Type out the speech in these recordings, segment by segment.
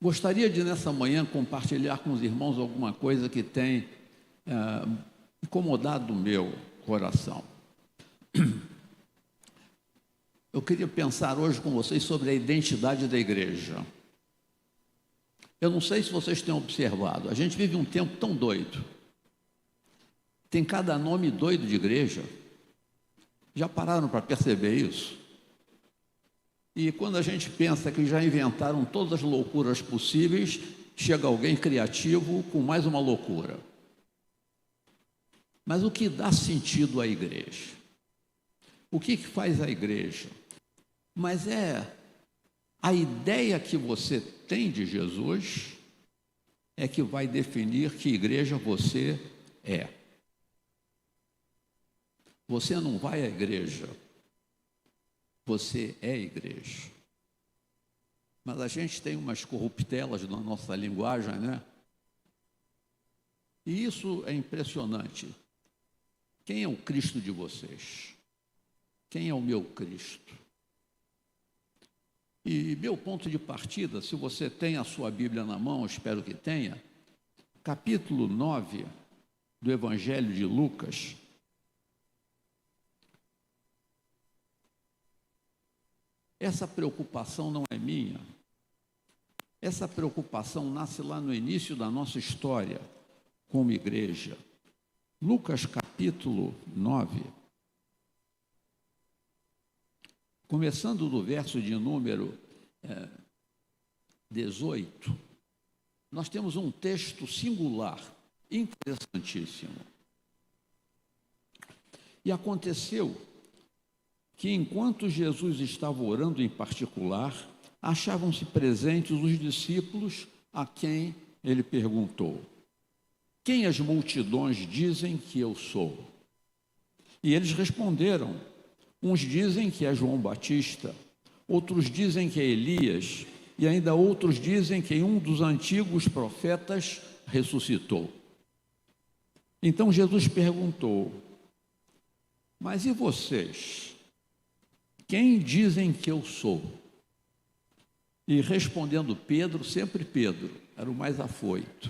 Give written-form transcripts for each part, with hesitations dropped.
Gostaria de, nessa manhã, compartilhar com os irmãos alguma coisa que tem incomodado o meu coração. Eu queria pensar hoje com vocês sobre a identidade da igreja. Eu não sei se vocês têm observado, a gente vive um tempo tão doido. Tem cada nome doido de igreja. Já pararam para perceber isso? E quando a gente pensa que já inventaram todas as loucuras possíveis, chega alguém criativo com mais uma loucura. Mas o que dá sentido à igreja? O que faz a igreja? Mas é a ideia que você tem de Jesus é que vai definir que igreja você é. Você não vai à igreja, você é igreja. Mas a gente tem umas corruptelas na nossa linguagem, né? E isso é impressionante. Quem é o Cristo de vocês? Quem é o meu Cristo? E meu ponto de partida, se você tem a sua Bíblia na mão, espero que tenha, capítulo 9 do Evangelho de Lucas. Essa preocupação não é minha. Essa preocupação nasce lá no início da nossa história como igreja. Lucas capítulo 9, começando do verso de número 18, nós temos um texto singular, interessantíssimo. E aconteceu que, enquanto Jesus estava orando em particular, achavam-se presentes os discípulos a quem ele perguntou: quem as multidões dizem que eu sou? E eles responderam: uns dizem que é João Batista, outros dizem que é Elias, e ainda outros dizem que um dos antigos profetas ressuscitou. Então Jesus perguntou: mas e vocês? Quem dizem que eu sou? E respondendo Pedro, sempre Pedro, era o mais afoito.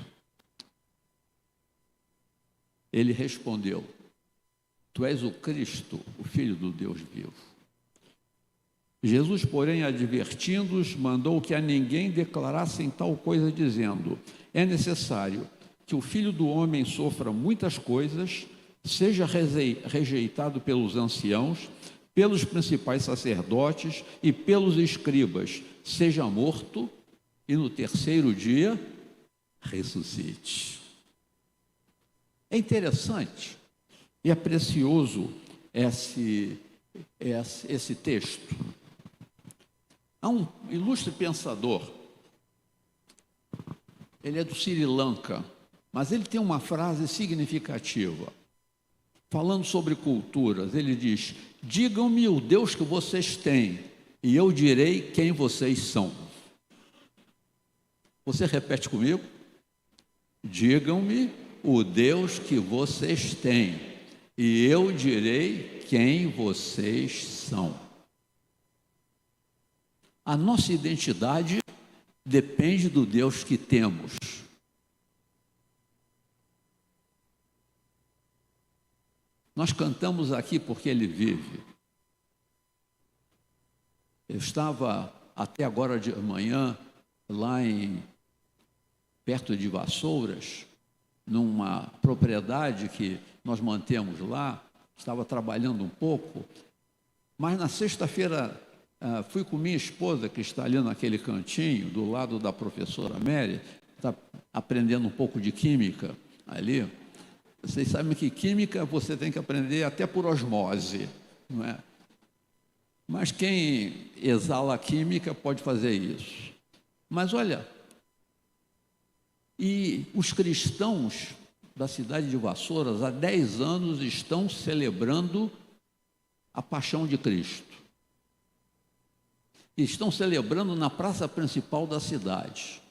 Ele respondeu: tu és o Cristo, o Filho do Deus vivo. Jesus, porém, advertindo-os, mandou que a ninguém declarassem tal coisa, dizendo: é necessário que o Filho do Homem sofra muitas coisas, seja rejeitado pelos anciãos, pelos principais sacerdotes e pelos escribas, seja morto e no terceiro dia ressuscite. É interessante e é precioso esse texto. Há um ilustre pensador, ele é do Sri Lanka, mas ele tem uma frase significativa. Falando sobre culturas, ele diz: digam-me o Deus que vocês têm, e eu direi quem vocês são. Você repete comigo? Digam-me o Deus que vocês têm, e eu direi quem vocês são. A nossa identidade depende do Deus que temos. Nós cantamos aqui porque Ele vive. Eu estava até agora de manhã lá perto de Vassouras, numa propriedade que nós mantemos lá. Estava trabalhando um pouco, mas na sexta-feira fui com minha esposa, que está ali naquele cantinho, do lado da professora Mary, está aprendendo um pouco de química ali. Vocês sabem que química você tem que aprender até por osmose, não é? Mas quem exala a química pode fazer isso. Mas olha, e os cristãos da cidade de Vassouras há 10 anos estão celebrando a paixão de Cristo. E estão celebrando na praça principal da cidade.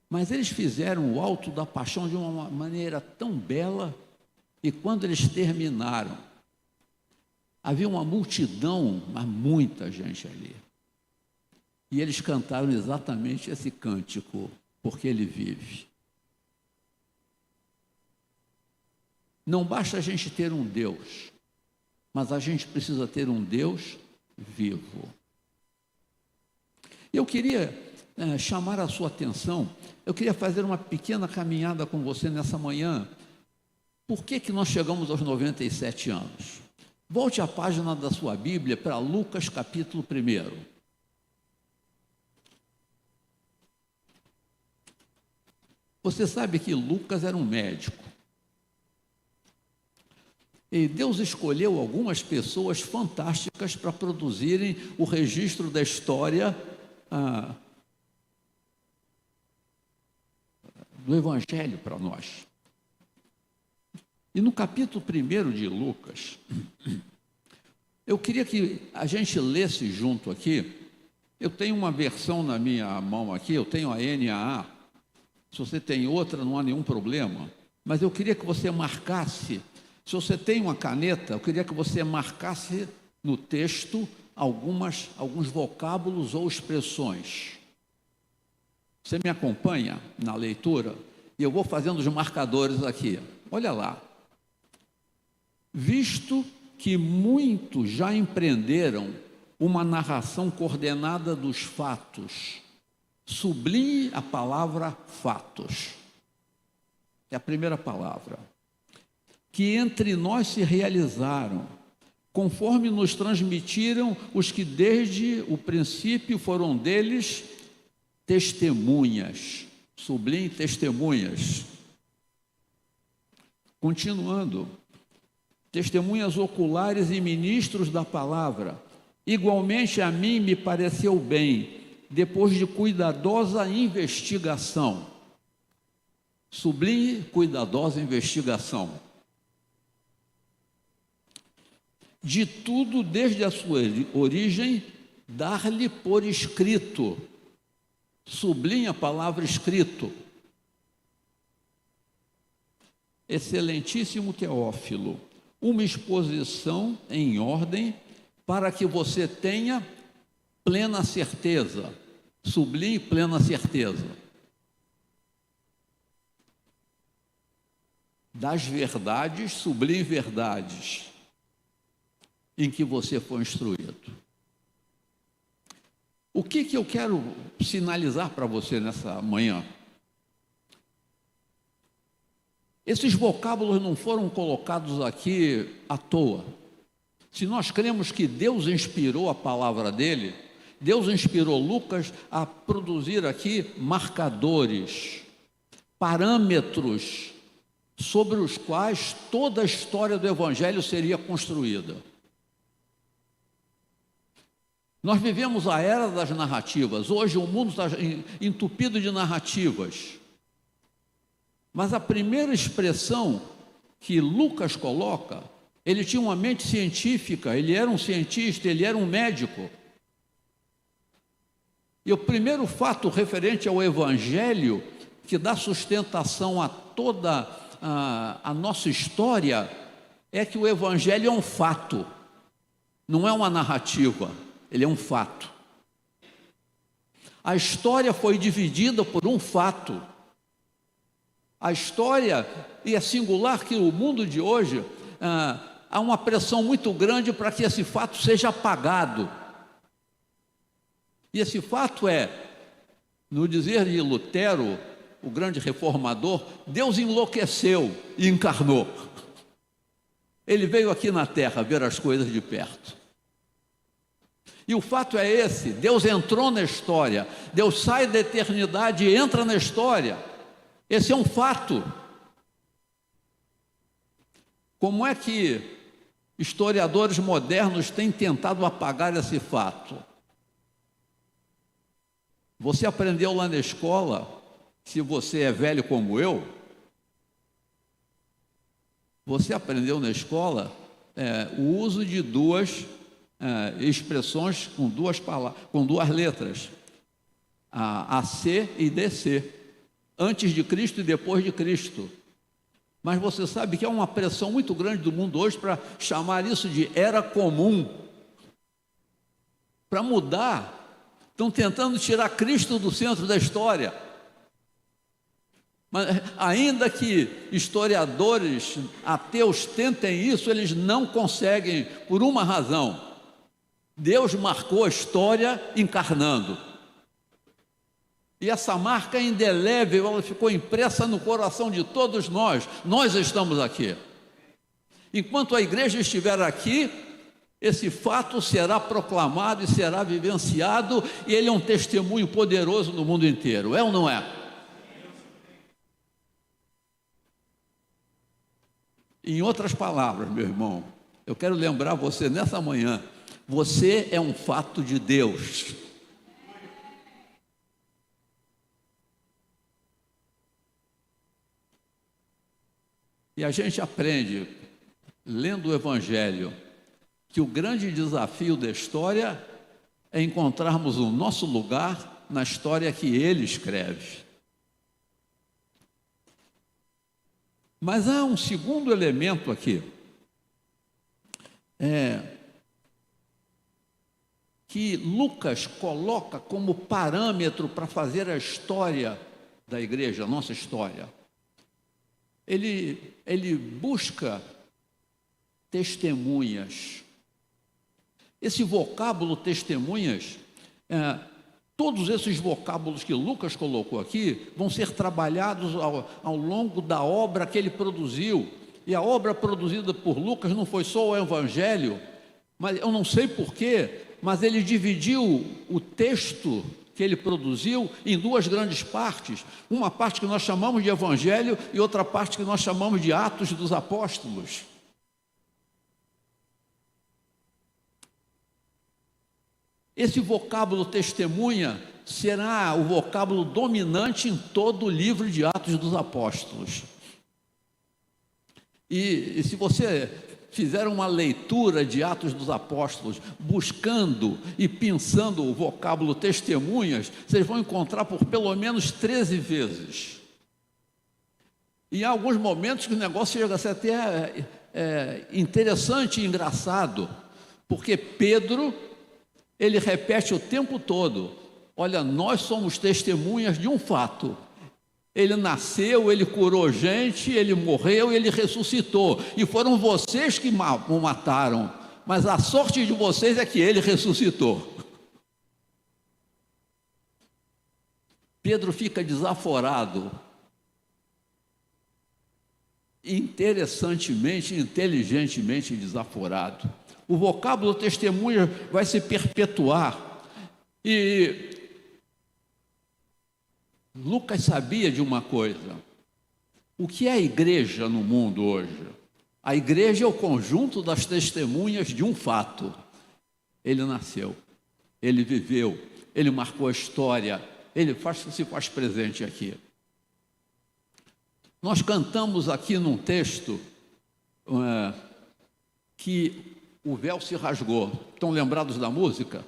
Mas eles fizeram o alto da paixão de uma maneira tão bela, e quando eles terminaram, havia uma multidão, mas muita gente ali. E eles cantaram exatamente esse cântico, porque ele vive. Não basta a gente ter um Deus, mas a gente precisa ter um Deus vivo. Eu queria chamar a sua atenção, eu queria fazer uma pequena caminhada com você nessa manhã. Por que nós chegamos aos 97 anos? Volte à página da sua Bíblia para Lucas capítulo 1. Você sabe que Lucas era um médico. E Deus escolheu algumas pessoas fantásticas para produzirem o registro da história do Evangelho para nós. E no capítulo 1 de Lucas, eu queria que a gente lesse junto aqui. Eu tenho uma versão na minha mão aqui, eu tenho a NAA. Se você tem outra, não há nenhum problema. Mas eu queria que você marcasse. Se você tem uma caneta, eu queria que você marcasse no texto alguns vocábulos ou expressões. Você me acompanha na leitura? E eu vou fazendo os marcadores aqui. Olha lá. Visto que muitos já empreenderam uma narração coordenada dos fatos, sublinhe a palavra fatos. É a primeira palavra. Que entre nós se realizaram, conforme nos transmitiram os que desde o princípio foram deles testemunhas. Sublinhe testemunhas. Continuando. Testemunhas oculares e ministros da palavra. Igualmente a mim me pareceu bem, depois de cuidadosa investigação. Sublinhe cuidadosa investigação. De tudo, desde a sua origem, dar-lhe por escrito. Sublinhe a palavra escrito. Excelentíssimo Teófilo, uma exposição em ordem para que você tenha plena certeza. Sublinhe plena certeza. Das verdades, sublinhe verdades em que você foi instruído. O que eu quero sinalizar para você nessa manhã? Esses vocábulos não foram colocados aqui à toa. Se nós cremos que Deus inspirou a palavra dele, Deus inspirou Lucas a produzir aqui marcadores, parâmetros sobre os quais toda a história do Evangelho seria construída. Nós vivemos a era das narrativas. Hoje o mundo está entupido de narrativas. Mas a primeira expressão que Lucas coloca, ele tinha uma mente científica, ele era um cientista, ele era um médico. E o primeiro fato referente ao Evangelho, que dá sustentação a toda a nossa história, é que o Evangelho é um fato, não é uma narrativa, ele é um fato. A história foi dividida por um fato. A história, e é singular que o mundo de hoje, há uma pressão muito grande para que esse fato seja apagado. E esse fato é, no dizer de Lutero, o grande reformador, Deus enlouqueceu e encarnou. Ele veio aqui na terra ver as coisas de perto. E o fato é esse, Deus entrou na história, Deus sai da eternidade e entra na história. Esse é um fato. Como é que historiadores modernos têm tentado apagar esse fato? Você aprendeu lá na escola, se você é velho como eu, você aprendeu na escola o uso de duas expressões com duas letras, a AC e DC. Antes de Cristo e depois de Cristo. Mas você sabe que há uma pressão muito grande do mundo hoje para chamar isso de era comum. Para mudar Estão tentando tirar Cristo do centro da história. Mas, ainda que historiadores ateus tentem isso, eles não conseguem, por uma razão: Deus marcou a história encarnando. E essa marca é indelével, ela ficou impressa no coração de todos nós. Nós estamos aqui. Enquanto a igreja estiver aqui, esse fato será proclamado e será vivenciado, e ele é um testemunho poderoso no mundo inteiro. É ou não é? Em outras palavras, meu irmão, eu quero lembrar você nessa manhã: você é um fato de Deus. E a gente aprende, lendo o Evangelho, que o grande desafio da história é encontrarmos o nosso lugar na história que ele escreve. Mas há um segundo elemento aqui, que Lucas coloca como parâmetro para fazer a história da igreja, a nossa história. Ele busca testemunhas. Esse vocábulo testemunhas, todos esses vocábulos que Lucas colocou aqui vão ser trabalhados ao longo da obra que ele produziu. E a obra produzida por Lucas não foi só o Evangelho, mas eu não sei porquê, mas ele dividiu o texto que ele produziu em duas grandes partes. Uma parte que nós chamamos de Evangelho e outra parte que nós chamamos de Atos dos Apóstolos. Esse vocábulo testemunha será o vocábulo dominante em todo o livro de Atos dos Apóstolos. E se você fizer uma leitura de Atos dos Apóstolos, buscando e pensando o vocábulo testemunhas, vocês vão encontrar por pelo menos 13 vezes. E em alguns momentos que o negócio chega a ser até interessante e engraçado, porque Pedro, ele repete o tempo todo: olha, nós somos testemunhas de um fato. Ele nasceu, ele curou gente, ele morreu, ele ressuscitou. E foram vocês que o mataram. Mas a sorte de vocês é que ele ressuscitou. Pedro fica desaforado. Interessantemente, inteligentemente desaforado. O vocábulo testemunha vai se perpetuar. E Lucas sabia de uma coisa: o que é a igreja no mundo hoje? A igreja é o conjunto das testemunhas de um fato. Ele nasceu, ele viveu, ele marcou a história, ele se faz presente aqui. Nós cantamos aqui num texto que o véu se rasgou. Estão lembrados da música?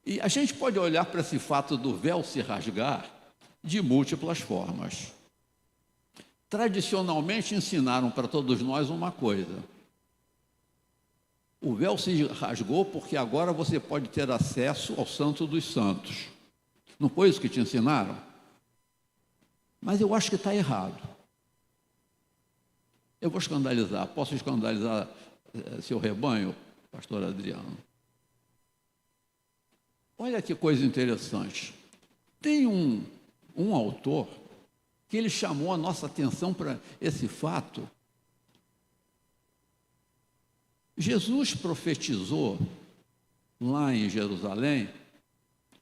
E a gente pode olhar para esse fato do véu se rasgar de múltiplas formas. Tradicionalmente ensinaram para todos nós uma coisa: o véu se rasgou porque agora você pode ter acesso ao Santo dos Santos. Não foi isso que te ensinaram? Mas eu acho que está errado. Eu vou escandalizar. Posso escandalizar seu rebanho, pastor Adriano? Olha que coisa interessante. Tem um autor que ele chamou a nossa atenção para esse fato. Jesus profetizou lá em Jerusalém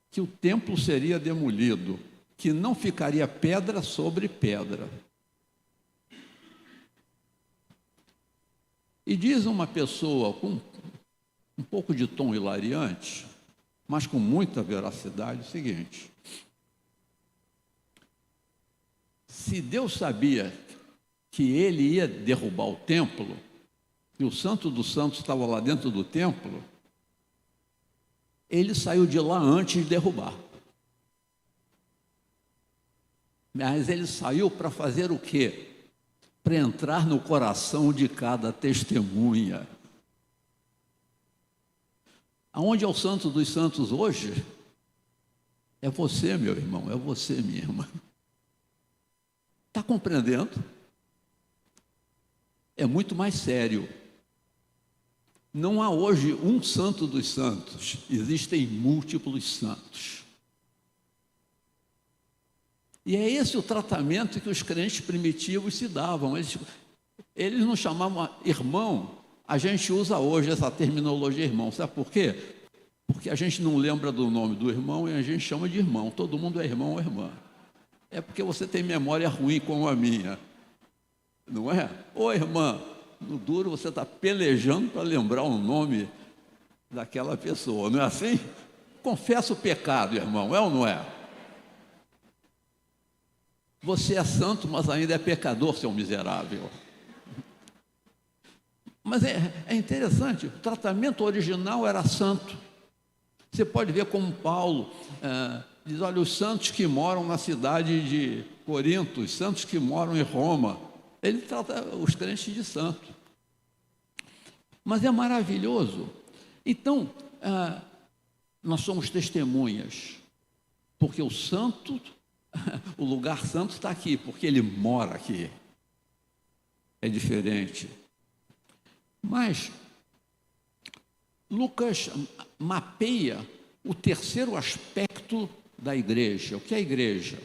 que o templo seria demolido, que não ficaria pedra sobre pedra. E diz uma pessoa com um pouco de tom hilariante, mas com muita veracidade, o seguinte: se Deus sabia que ele ia derrubar o templo, e o Santo dos Santos estava lá dentro do templo, ele saiu de lá antes de derrubar. Mas ele saiu para fazer o quê? Para entrar no coração de cada testemunha. Aonde é o santo dos santos hoje? É você, meu irmão, é você, minha irmã. Está compreendendo? É muito mais sério. Não há hoje um santo dos santos, existem múltiplos santos. E é esse o tratamento que os crentes primitivos se davam. Eles não chamavam irmão, a gente usa hoje essa terminologia irmão. Sabe por quê? Porque a gente não lembra do nome do irmão e a gente chama de irmão. Todo mundo é irmão ou irmã. É porque você tem memória ruim como a minha. Não é? Ô irmã, no duro você está pelejando para lembrar o nome daquela pessoa, não é assim? Confessa o pecado, irmão, é ou não é? Você é santo, mas ainda é pecador, seu miserável. Mas é interessante, o tratamento original era santo. Você pode ver como Paulo diz, olha, os santos que moram na cidade de Corinto, os santos que moram em Roma, ele trata os crentes de santo. Mas é maravilhoso. Então, nós somos testemunhas, porque o santo, o lugar santo está aqui, porque ele mora aqui. É diferente. Mas Lucas mapeia o terceiro aspecto da igreja. O que é a igreja?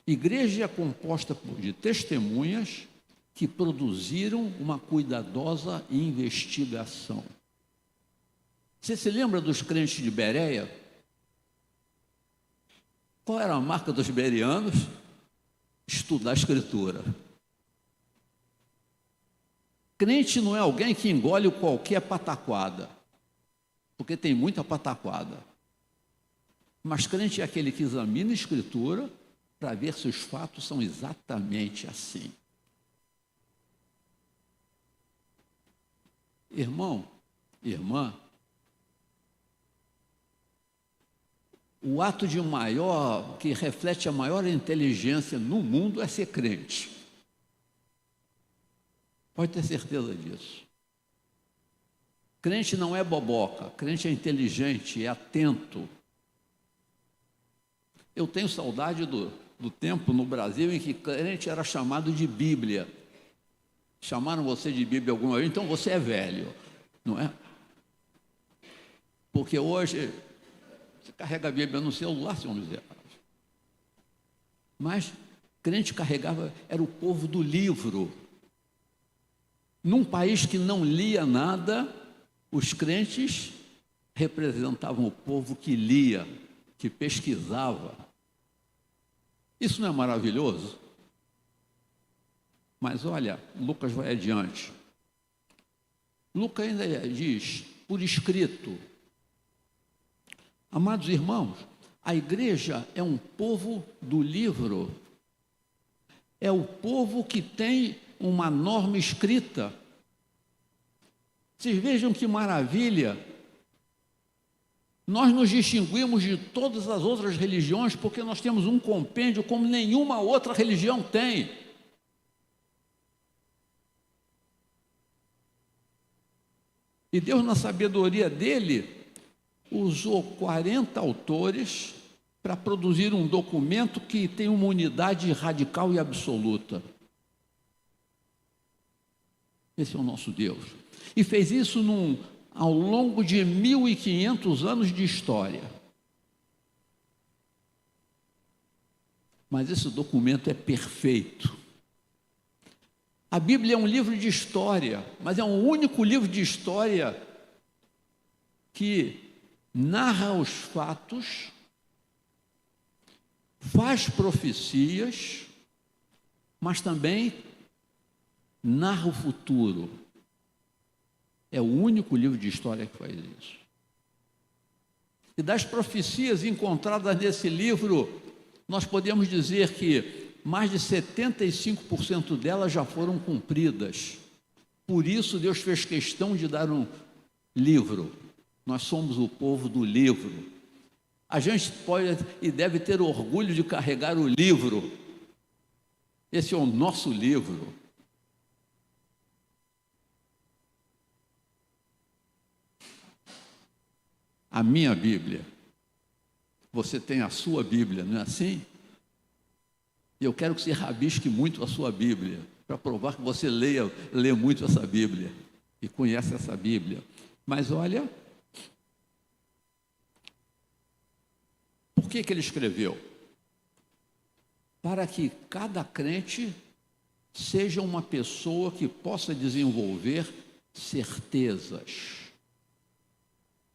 Igreja é composta de testemunhas que produziram uma cuidadosa investigação. Você se lembra dos crentes de Bereia? Qual era a marca dos bereanos? Estudar a Escritura. Crente não é alguém que engole qualquer pataquada, porque tem muita pataquada. Mas crente é aquele que examina a Escritura para ver se os fatos são exatamente assim. Irmão, irmã, o ato de maior, que reflete a maior inteligência no mundo é ser crente. Pode ter certeza disso. Crente não é boboca, crente é inteligente, é atento. Eu tenho saudade do tempo no Brasil em que crente era chamado de Bíblia. Chamaram você de Bíblia alguma vez, então você é velho, não é? Porque hoje você carrega a Bíblia no celular, seu miserável. Mas crente carregava, era o povo do livro. Num país que não lia nada, os crentes representavam o povo que lia, que pesquisava. Isso não é maravilhoso? Mas olha, Lucas vai adiante. Lucas ainda diz, por escrito, amados irmãos, a igreja é um povo do livro, é o povo que tem uma norma escrita. Vocês vejam que maravilha. Nós nos distinguimos de todas as outras religiões porque nós temos um compêndio como nenhuma outra religião tem. E Deus, na sabedoria dele, usou 40 autores para produzir um documento que tem uma unidade radical e absoluta. Esse é o nosso Deus. E fez isso ao longo de 1.500 anos de história. Mas esse documento é perfeito. A Bíblia é um livro de história, mas é um único livro de história que narra os fatos, faz profecias, mas também narra o futuro. É o único livro de história que faz isso. E das profecias encontradas nesse livro, nós podemos dizer que mais de 75% delas já foram cumpridas. Por isso Deus fez questão de dar um livro. Nós somos o povo do livro. A gente pode e deve ter orgulho de carregar o livro. Esse é o nosso livro. a minha Bíblia. Você tem a sua Bíblia, não é assim? E eu quero que você rabisque muito a sua Bíblia, para provar que você lê muito essa Bíblia e conhece essa Bíblia. Mas olha, por que ele escreveu? Para que cada crente seja uma pessoa que possa desenvolver certezas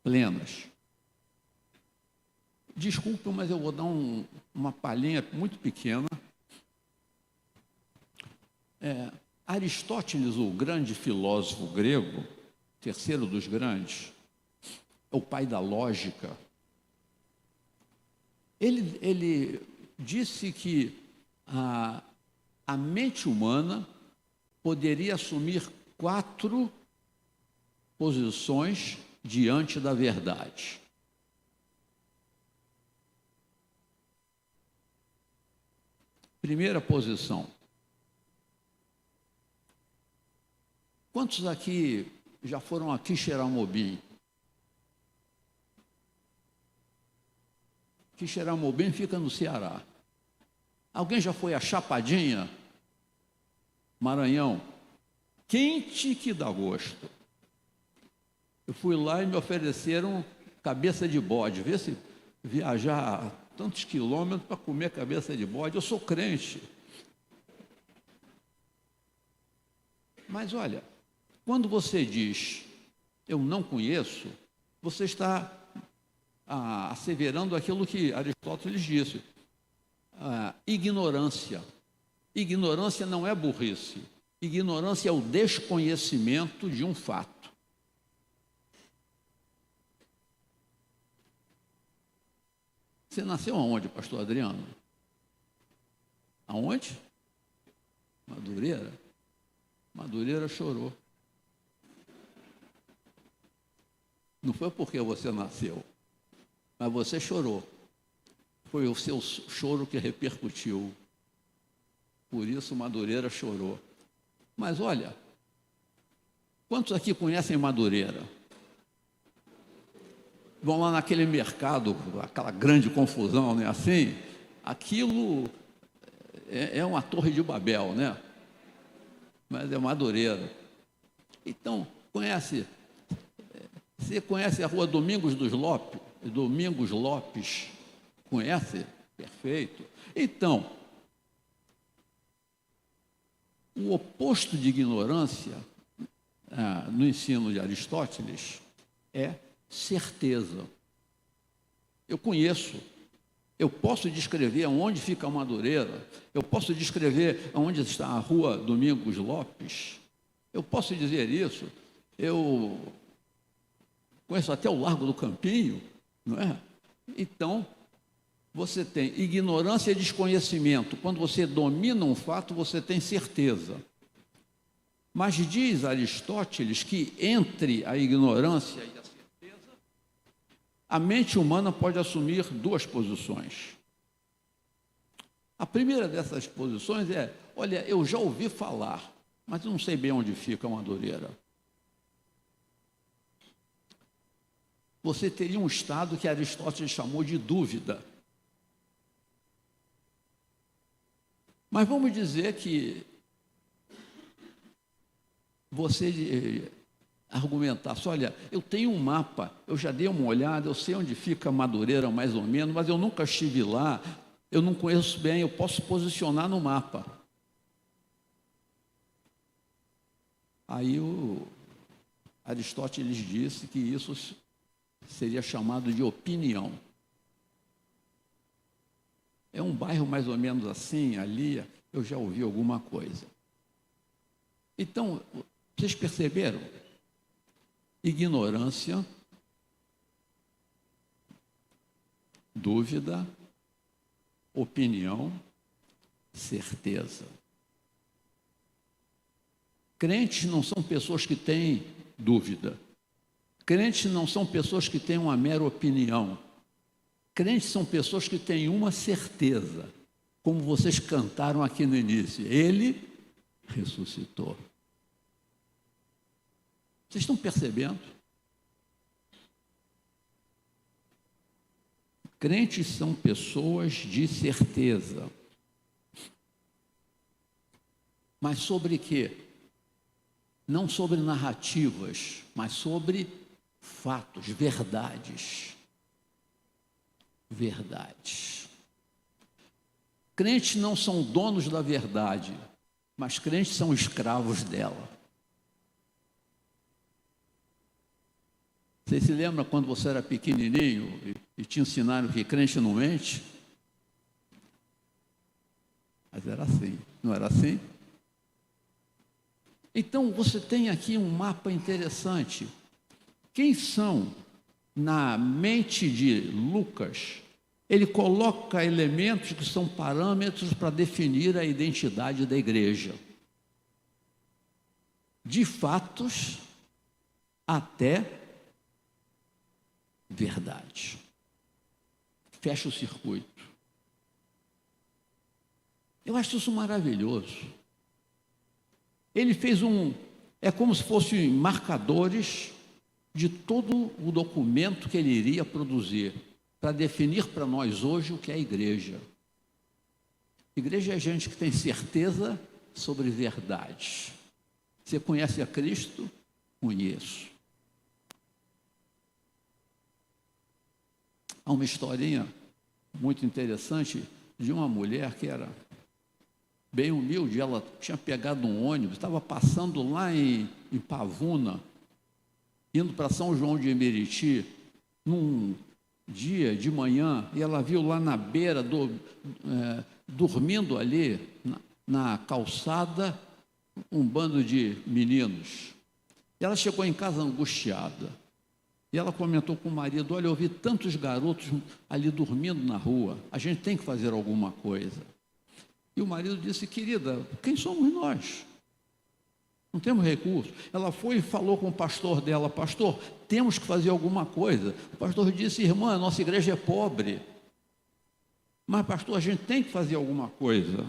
plenas. Desculpe, mas eu vou dar uma palhinha muito pequena. Aristóteles, o grande filósofo grego, terceiro dos grandes, é o pai da lógica. Ele disse que a mente humana poderia assumir 4 posições diante da verdade. Primeira posição. Quantos aqui já foram a Quixeramobim? Quixeramobim fica no Ceará. Alguém já foi a Chapadinha, Maranhão? Quente que dá gosto. Eu fui lá e me ofereceram cabeça de bode. Vê se viajar tantos quilômetros para comer cabeça de bode. Eu sou crente. Mas olha, quando você diz, eu não conheço, você está asseverando aquilo que Aristóteles disse. Ignorância. Ignorância não é burrice. Ignorância é o desconhecimento de um fato. Você nasceu aonde, pastor Adriano? Aonde? Madureira? Madureira chorou. Não foi porque você nasceu, mas você chorou. Foi o seu choro que repercutiu. Por isso Madureira chorou. Mas olha, quantos aqui conhecem Madureira? Vão lá naquele mercado, aquela grande confusão, né? Assim, aquilo é uma torre de Babel, né? Mas é Madureira. Então, você conhece a rua Domingos Lopes? Conhece? Perfeito. Então, o oposto de ignorância, no ensino de Aristóteles, é certeza. Eu conheço, eu posso descrever onde fica a Madureira, eu posso descrever onde está a rua Domingos Lopes, eu posso dizer isso, eu conheço até o Largo do Campinho, não é? Então, você tem ignorância e desconhecimento. Quando você domina um fato, você tem certeza. Mas diz Aristóteles que entre a ignorância e a certeza, a mente humana pode assumir 2 posições. A primeira dessas posições é, olha, eu já ouvi falar, mas eu não sei bem onde fica a Madureira. Você teria um estado que Aristóteles chamou de dúvida. Mas vamos dizer que você argumentasse, olha, eu tenho um mapa, eu já dei uma olhada, eu sei onde fica Madureira mais ou menos, mas eu nunca estive lá, eu não conheço bem, eu posso posicionar no mapa. Aí o Aristóteles disse que isso seria chamado de opinião. É um bairro mais ou menos assim, ali, eu já ouvi alguma coisa. Então, vocês perceberam? Ignorância, dúvida, opinião, certeza. Crentes não são pessoas que têm dúvida. Crentes não são pessoas que têm uma mera opinião. Crentes são pessoas que têm uma certeza, como vocês cantaram aqui no início. Ele ressuscitou. Vocês estão percebendo? Crentes são pessoas de certeza. Mas sobre quê? Não sobre narrativas, mas sobre fatos, verdades. Verdades. Crentes não são donos da verdade, mas crentes são escravos dela. Você se lembra quando você era pequenininho e te ensinaram que crente não mente? Mas era assim, não era assim? Então, você tem aqui um mapa interessante. Quem são, na mente de Lucas, ele coloca elementos que são parâmetros para definir a identidade da igreja. De fatos até verdade. Fecha o circuito. Eu acho isso maravilhoso. Ele fez é como se fossem marcadores de todo o documento que ele iria produzir, para definir para nós hoje o que é igreja. Igreja é gente que tem certeza sobre verdade. Você conhece a Cristo? Conheço. Há uma historinha muito interessante de uma mulher que era bem humilde. Ela tinha pegado um ônibus, estava passando lá em Pavuna, indo para São João de Emeriti, num dia de manhã, e ela viu lá na beira, dormindo ali, na calçada, um bando de meninos. E ela chegou em casa angustiada. E ela comentou com o marido: olha, eu vi tantos garotos ali dormindo na rua, a gente tem que fazer alguma coisa. E o marido disse: querida, quem somos nós? Não temos recurso. Ela foi e falou com o pastor dela: pastor, temos que fazer alguma coisa. O pastor disse: irmã, a nossa igreja é pobre. Mas, pastor, a gente tem que fazer alguma coisa.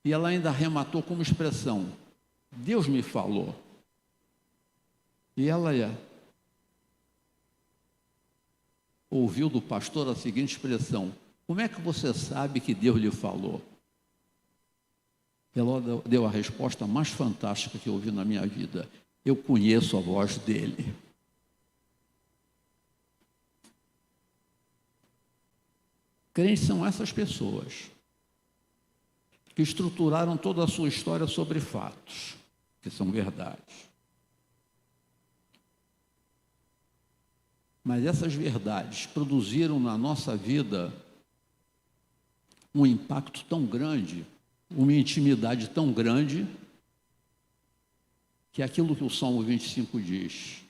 E ela ainda arrematou como expressão: Deus me falou. E ela ouviu do pastor a seguinte expressão: como é que você sabe que Deus lhe falou? Ela deu a resposta mais fantástica que eu ouvi na minha vida: eu conheço a voz dele. Crentes são essas pessoas que estruturaram toda a sua história sobre fatos, que são verdades. Mas essas verdades produziram na nossa vida um impacto tão grande, uma intimidade tão grande, que é aquilo que o Salmo 25 diz,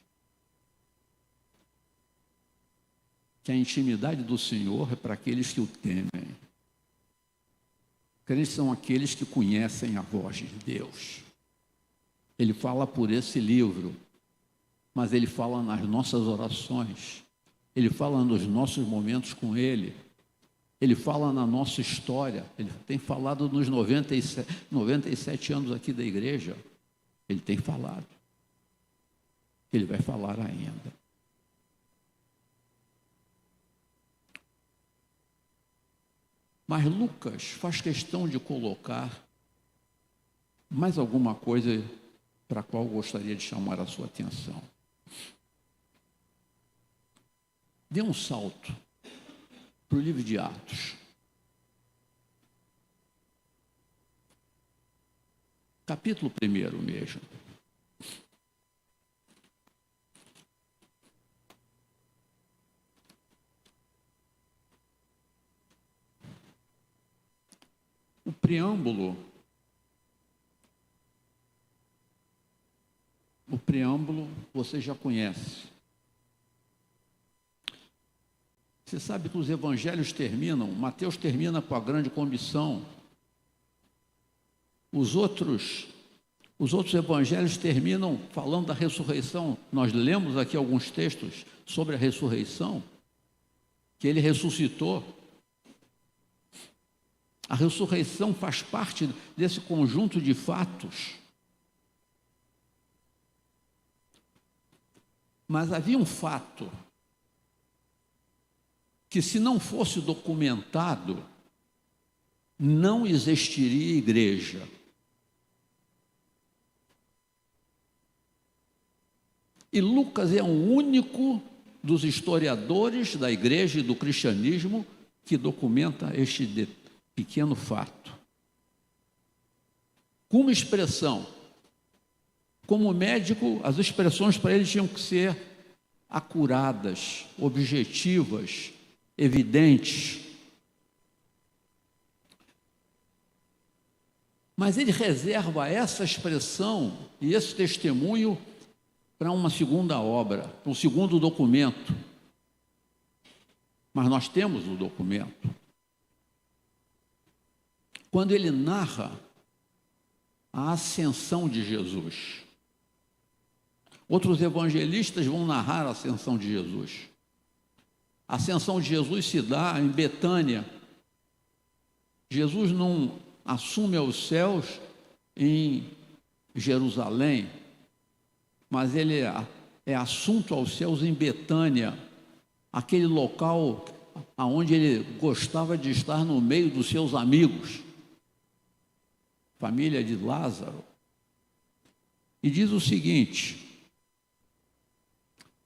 que a intimidade do Senhor é para aqueles que o temem. Crentes são aqueles que conhecem a voz de Deus. Ele fala por esse livro, mas ele fala nas nossas orações, ele fala nos nossos momentos com Ele, ele fala na nossa história. Ele tem falado nos 97 anos aqui da igreja, ele tem falado, ele vai falar ainda. Mas Lucas faz questão de colocar mais alguma coisa para a qual eu gostaria de chamar a sua atenção. Dê um salto para o livro de Atos. Capítulo 1 mesmo. O preâmbulo você já conhece. Você sabe que os evangelhos terminam, Mateus termina com a grande comissão. Os outros evangelhos terminam falando da ressurreição. Nós lemos aqui alguns textos sobre a ressurreição, que ele ressuscitou. A ressurreição faz parte desse conjunto de fatos. Mas havia um fato que, se não fosse documentado, não existiria igreja. E Lucas é o único dos historiadores da igreja e do cristianismo que documenta este pequeno fato. Com uma expressão, como médico, as expressões para ele tinham que ser acuradas, objetivas, evidentes. Mas ele reserva essa expressão e esse testemunho para uma segunda obra, para um segundo documento. Mas nós temos o documento. Quando ele narra a ascensão de Jesus. Outros evangelistas vão narrar a ascensão de Jesus. A ascensão de Jesus se dá em Betânia. Jesus não assume aos céus em Jerusalém, mas ele é assunto aos céus em Betânia, aquele local onde ele gostava de estar no meio dos seus amigos, família de Lázaro. E diz o seguinte,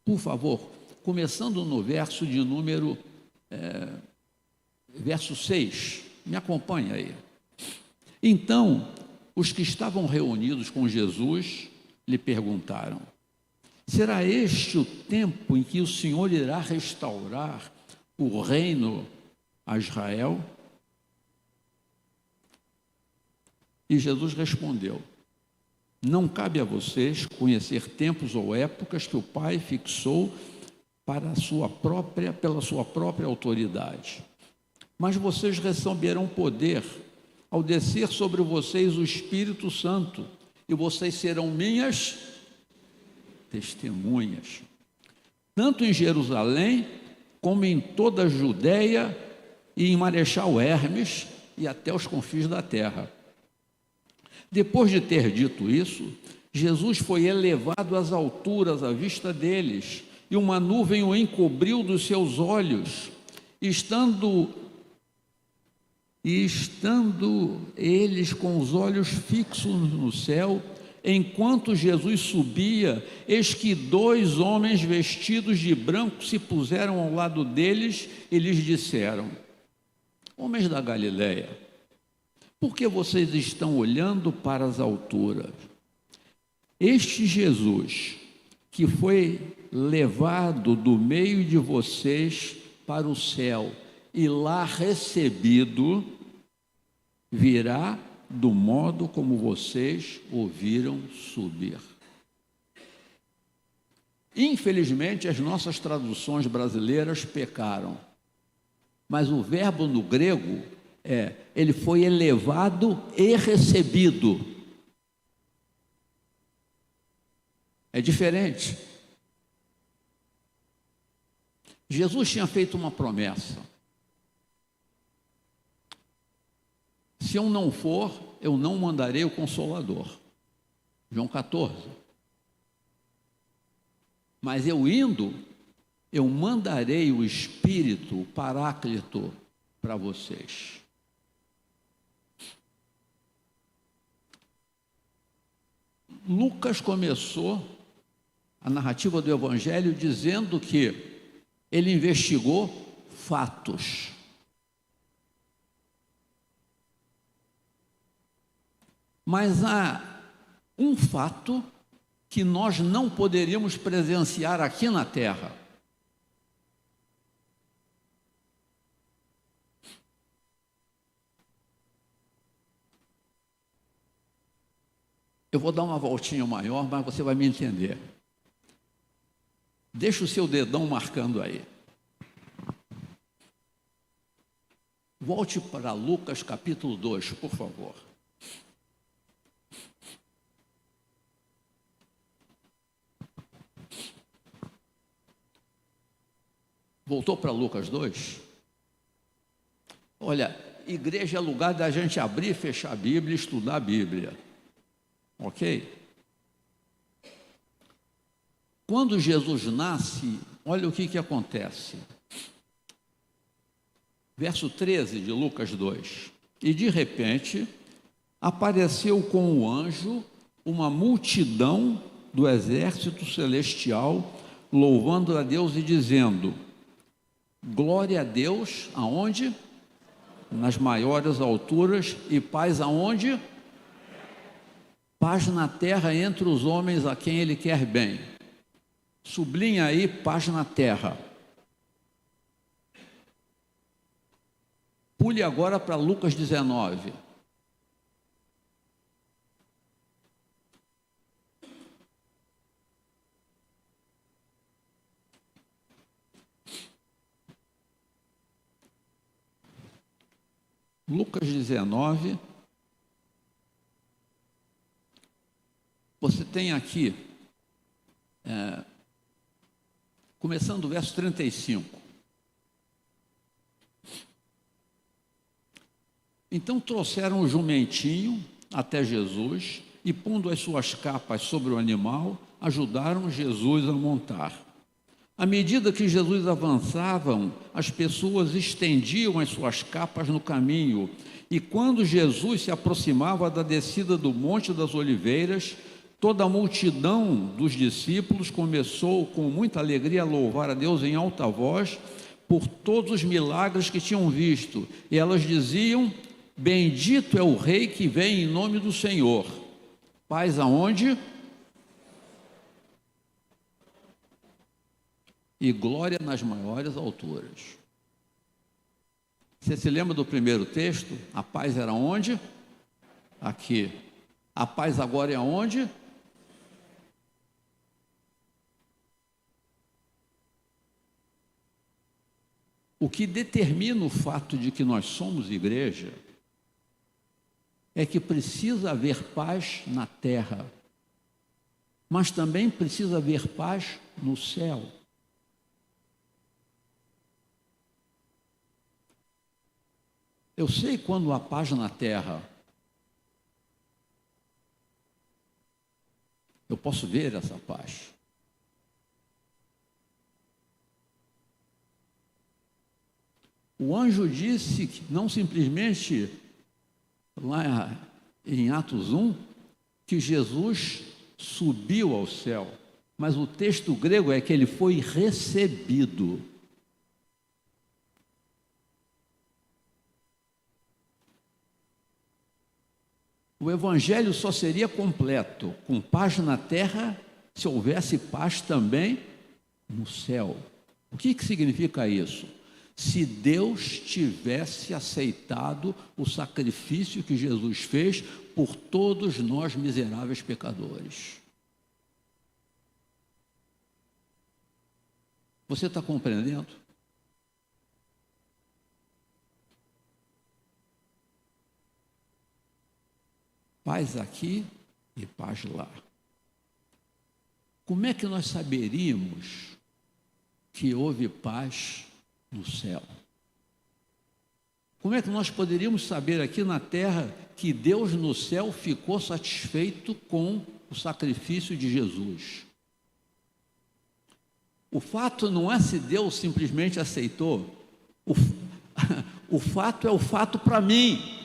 por favor, começando no verso de número, verso 6, me acompanha aí. Então, os que estavam reunidos com Jesus lhe perguntaram: será este o tempo em que o Senhor irá restaurar o reino a Israel? E Jesus respondeu: não cabe a vocês conhecer tempos ou épocas que o Pai fixou pela sua própria autoridade. Mas vocês receberão poder ao descer sobre vocês o Espírito Santo, e vocês serão minhas testemunhas, tanto em Jerusalém, como em toda a Judéia e em Marechal Hermes e até os confins da terra. Depois de ter dito isso, Jesus foi elevado às alturas à vista deles, e uma nuvem o encobriu dos seus olhos. Estando eles com os olhos fixos no céu, enquanto Jesus subia, eis que 2 homens vestidos de branco se puseram ao lado deles e lhes disseram: homens da Galileia, por que vocês estão olhando para as alturas? Este Jesus, que foi levado do meio de vocês para o céu e lá recebido, virá do modo como vocês o viram subir. Infelizmente, as nossas traduções brasileiras pecaram, mas o verbo no grego ele foi elevado e recebido. É diferente. Jesus tinha feito uma promessa: se eu não for, eu não mandarei o Consolador. João 14. Mas eu indo, eu mandarei o Espírito, o Paráclito, para vocês. Lucas começou a narrativa do Evangelho dizendo que ele investigou fatos. Mas há um fato que nós não poderíamos presenciar aqui na terra. Eu vou dar uma voltinha maior, mas você vai me entender. Deixa o seu dedão marcando aí. Volte para Lucas capítulo 2, por favor. Voltou para Lucas 2? Olha, igreja é lugar da gente abrir e fechar a Bíblia e estudar a Bíblia. Ok? Quando Jesus nasce, olha o que acontece. Verso 13 de Lucas 2. E de repente, apareceu com o anjo uma multidão do exército celestial, louvando a Deus e dizendo: glória a Deus, aonde? Nas maiores alturas, e paz aonde? Paz na terra entre os homens a quem Ele quer bem. Sublinha aí, paz na terra. Pule agora para Lucas 19. Lucas 19, você tem aqui, começando o verso 35. Então trouxeram o jumentinho até Jesus e, pondo as suas capas sobre o animal, ajudaram Jesus a montar. À medida que Jesus avançava, as pessoas estendiam as suas capas no caminho, e quando Jesus se aproximava da descida do Monte das Oliveiras, toda a multidão dos discípulos começou com muita alegria a louvar a Deus em alta voz por todos os milagres que tinham visto, e elas diziam: bendito é o Rei que vem em nome do Senhor. Paz aonde? E glória nas maiores alturas. Você se lembra do primeiro texto? A paz era onde? Aqui. A paz agora é onde? O que determina o fato de que nós somos igreja é que precisa haver paz na terra, mas também precisa haver paz no céu. Eu sei quando há paz na terra. Eu posso ver essa paz. O anjo disse que não simplesmente, lá em Atos 1, que Jesus subiu ao céu, mas o texto grego é que ele foi recebido. O evangelho só seria completo com paz na terra se houvesse paz também no céu. O que significa isso? Se Deus tivesse aceitado o sacrifício que Jesus fez por todos nós miseráveis pecadores. Você está compreendendo? Paz aqui e paz lá. Como é que nós saberíamos que houve paz no céu? Como é que nós poderíamos saber aqui na terra que Deus no céu ficou satisfeito com o sacrifício de Jesus? O fato não é se Deus simplesmente aceitou, o fato é o fato para mim.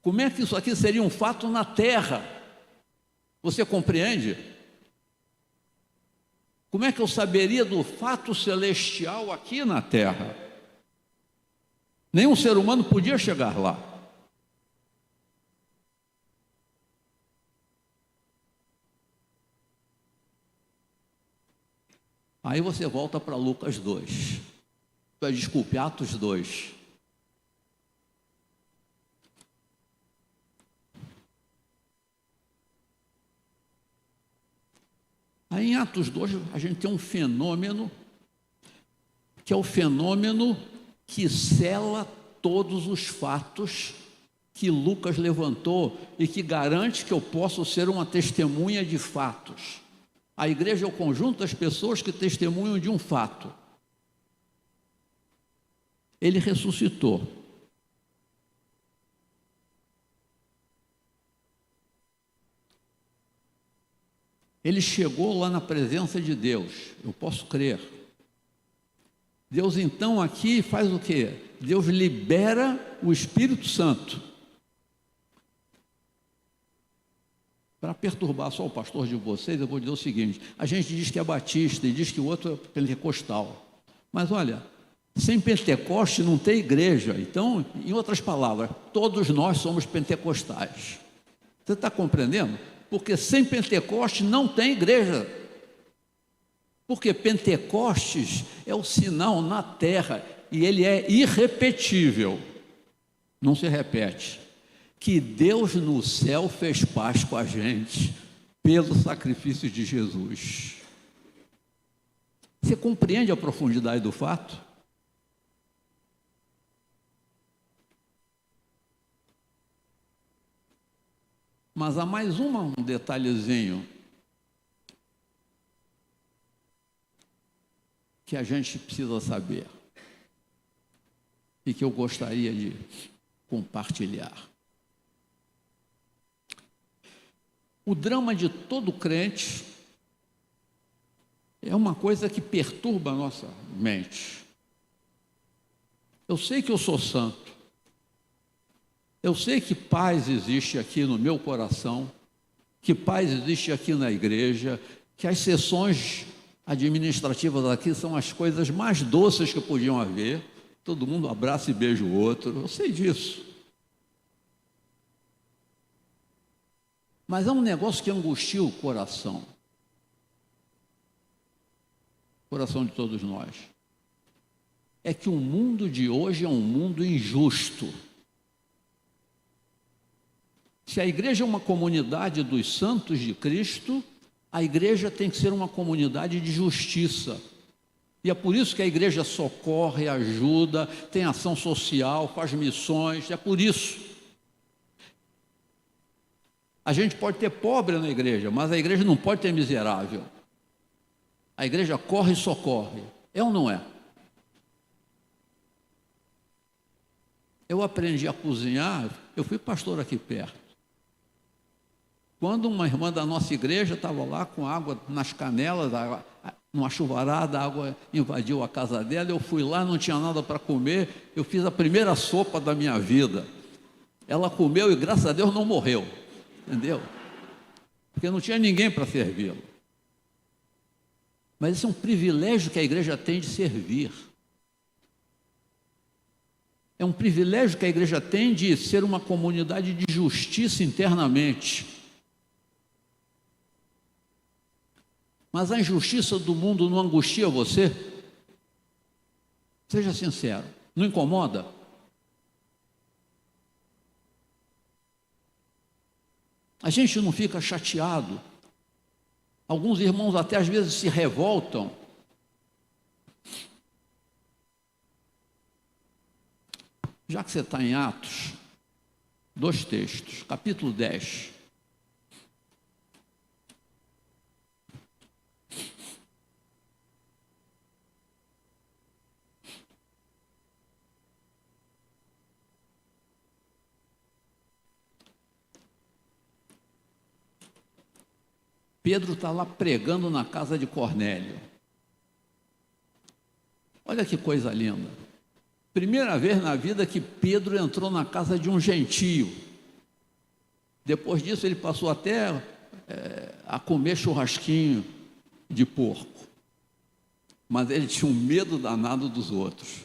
Como é que isso aqui seria um fato na terra? Você compreende? Como é que eu saberia do fato celestial aqui na terra? Nenhum ser humano podia chegar lá. Aí você volta para Lucas 2. Desculpe, Atos 2. Aí em Atos 2 a gente tem um fenômeno, que é o fenômeno que sela todos os fatos que Lucas levantou e que garante que eu posso ser uma testemunha de fatos. A igreja é o conjunto das pessoas que testemunham de um fato. Ele ressuscitou. Ele chegou lá na presença de Deus, eu posso crer. Deus então aqui faz o quê? Deus libera o Espírito Santo para perturbar só o pastor de vocês. Eu vou dizer o seguinte: a gente diz que é batista e diz que o outro é pentecostal, mas olha, sem Pentecoste não tem igreja. Então, em outras palavras, todos nós somos pentecostais. Você está compreendendo? Porque sem Pentecoste não tem igreja. Porque Pentecostes é o sinal na terra e ele é irrepetível, não se repete, que Deus no céu fez paz com a gente pelo sacrifício de Jesus. Você compreende a profundidade do fato? Mas há mais um detalhezinho que a gente precisa saber e que eu gostaria de compartilhar. O drama de todo crente é uma coisa que perturba a nossa mente. Eu sei que eu sou santo. Eu sei que paz existe aqui no meu coração, que paz existe aqui na igreja, que as sessões administrativas aqui são as coisas mais doces que podiam haver. Todo mundo abraça e beija o outro. Eu sei disso. Mas é um negócio que angustia o coração de todos nós. É que o mundo de hoje é um mundo injusto. Se a igreja é uma comunidade dos santos de Cristo, a igreja tem que ser uma comunidade de justiça. E é por isso que a igreja socorre, ajuda, tem ação social, faz missões, é por isso. A gente pode ter pobre na igreja, mas a igreja não pode ter miserável. A igreja corre e socorre. É ou não é? Eu aprendi a cozinhar, eu fui pastor aqui perto. Quando uma irmã da nossa igreja estava lá com água nas canelas, numa chuvarada, a água invadiu a casa dela, eu fui lá, não tinha nada para comer, eu fiz a primeira sopa da minha vida. Ela comeu e, graças a Deus, não morreu, entendeu? Porque não tinha ninguém para servi-lo. Mas esse é um privilégio que a igreja tem de servir. É um privilégio que a igreja tem de ser uma comunidade de justiça internamente. Mas a injustiça do mundo não angustia você? Seja sincero, não incomoda? A gente não fica chateado. Alguns irmãos até às vezes se revoltam. Já que você está em Atos, 2 textos, capítulo 10. Pedro está lá pregando na casa de Cornélio. Olha que coisa linda. Primeira vez na vida que Pedro entrou na casa de um gentio. Depois disso ele passou até a comer churrasquinho de porco. Mas ele tinha um medo danado dos outros.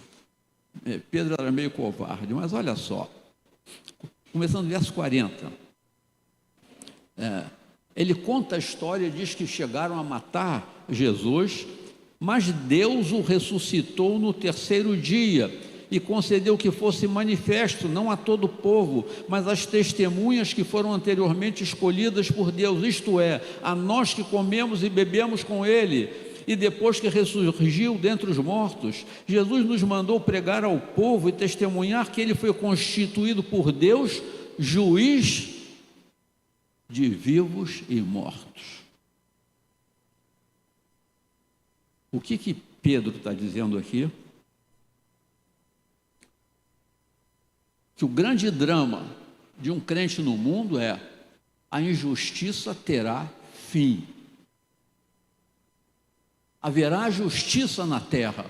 Pedro era meio covarde, mas olha só. Começando no verso 40. Ele conta a história e diz que chegaram a matar Jesus, mas Deus o ressuscitou no 3º dia e concedeu que fosse manifesto, não a todo o povo, mas às testemunhas que foram anteriormente escolhidas por Deus, isto é, a nós que comemos e bebemos com ele. E depois que ressurgiu dentre os mortos, Jesus nos mandou pregar ao povo e testemunhar que ele foi constituído por Deus, juiz de vivos e mortos. O que Pedro está dizendo aqui? Que o grande drama de um crente no mundo é: a injustiça terá fim. haverá justiça na terra.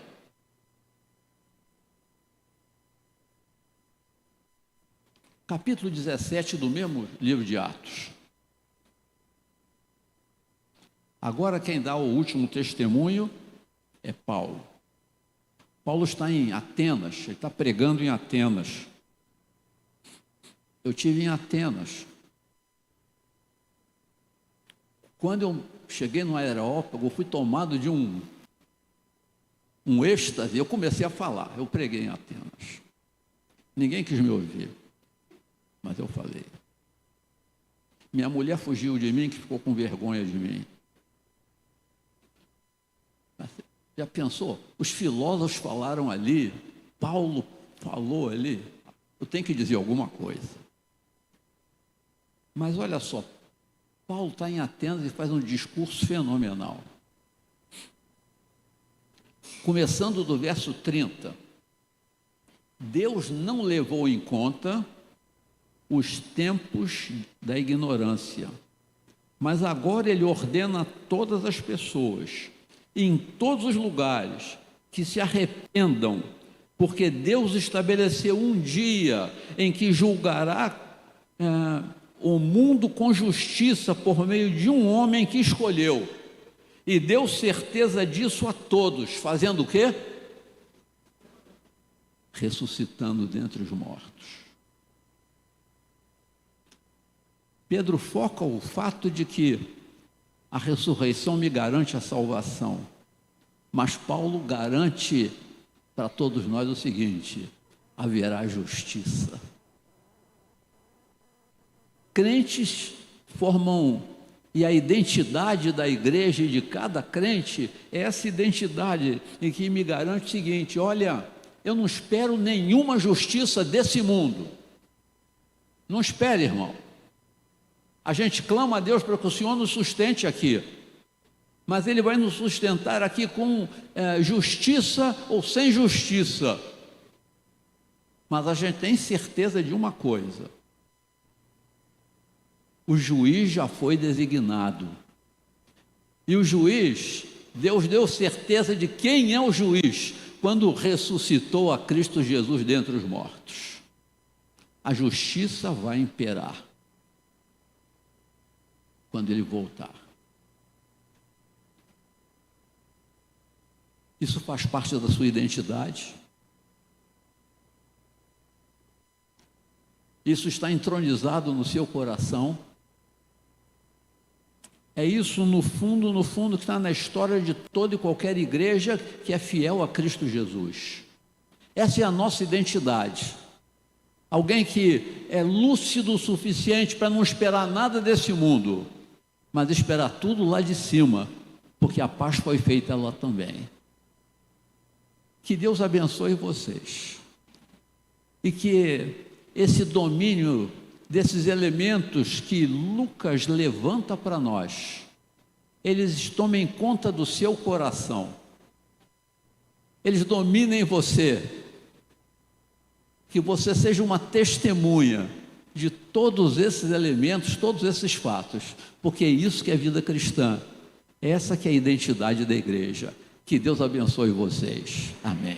Capítulo 17 do mesmo livro de Atos. Agora quem dá o último testemunho é Paulo. Paulo está em Atenas, ele está pregando em Atenas. Eu estive em Atenas. Quando eu cheguei no aerópago, eu fui tomado de um êxtase, eu comecei a falar, eu preguei em Atenas. Ninguém quis me ouvir, mas eu falei. Minha mulher fugiu de mim, que ficou com vergonha de mim. Já pensou? Os filósofos falaram ali, Paulo falou ali, eu tenho que dizer alguma coisa. Mas olha só, Paulo está em Atenas e faz um discurso fenomenal. Começando do verso 30. Deus não levou em conta os tempos da ignorância, mas agora Ele ordena a todas as pessoas, em todos os lugares, que se arrependam, porque Deus estabeleceu um dia em que julgará o mundo com justiça por meio de um homem que escolheu, e deu certeza disso a todos, fazendo o quê? Ressuscitando dentre os mortos. Pedro foca o fato de que a ressurreição me garante a salvação, mas Paulo garante para todos nós o seguinte: haverá justiça. Crentes formam, e a identidade da igreja e de cada crente é essa identidade em que me garante o seguinte: olha, eu não espero nenhuma justiça desse mundo. Não espere, irmão. A gente clama a Deus para que o Senhor nos sustente aqui, mas Ele vai nos sustentar aqui com justiça ou sem justiça. Mas a gente tem certeza de uma coisa: o juiz já foi designado. E o juiz, Deus deu certeza de quem é o juiz quando ressuscitou a Cristo Jesus dentre os mortos. A justiça vai imperar quando Ele voltar. Isso faz parte da sua identidade. Isso está entronizado no seu coração. É isso, no fundo, que está na história de toda e qualquer igreja que é fiel a Cristo Jesus. Essa é a nossa identidade. Alguém que é lúcido o suficiente para não esperar nada desse mundo, mas esperar tudo lá de cima, porque a paz foi feita lá também. Que Deus abençoe vocês. E que esse domínio desses elementos que Lucas levanta para nós, eles tomem conta do seu coração, eles dominem você, que você seja uma testemunha de todos esses elementos, todos esses fatos, porque é isso que é vida cristã, essa que é a identidade da igreja. Que Deus abençoe vocês. Amém.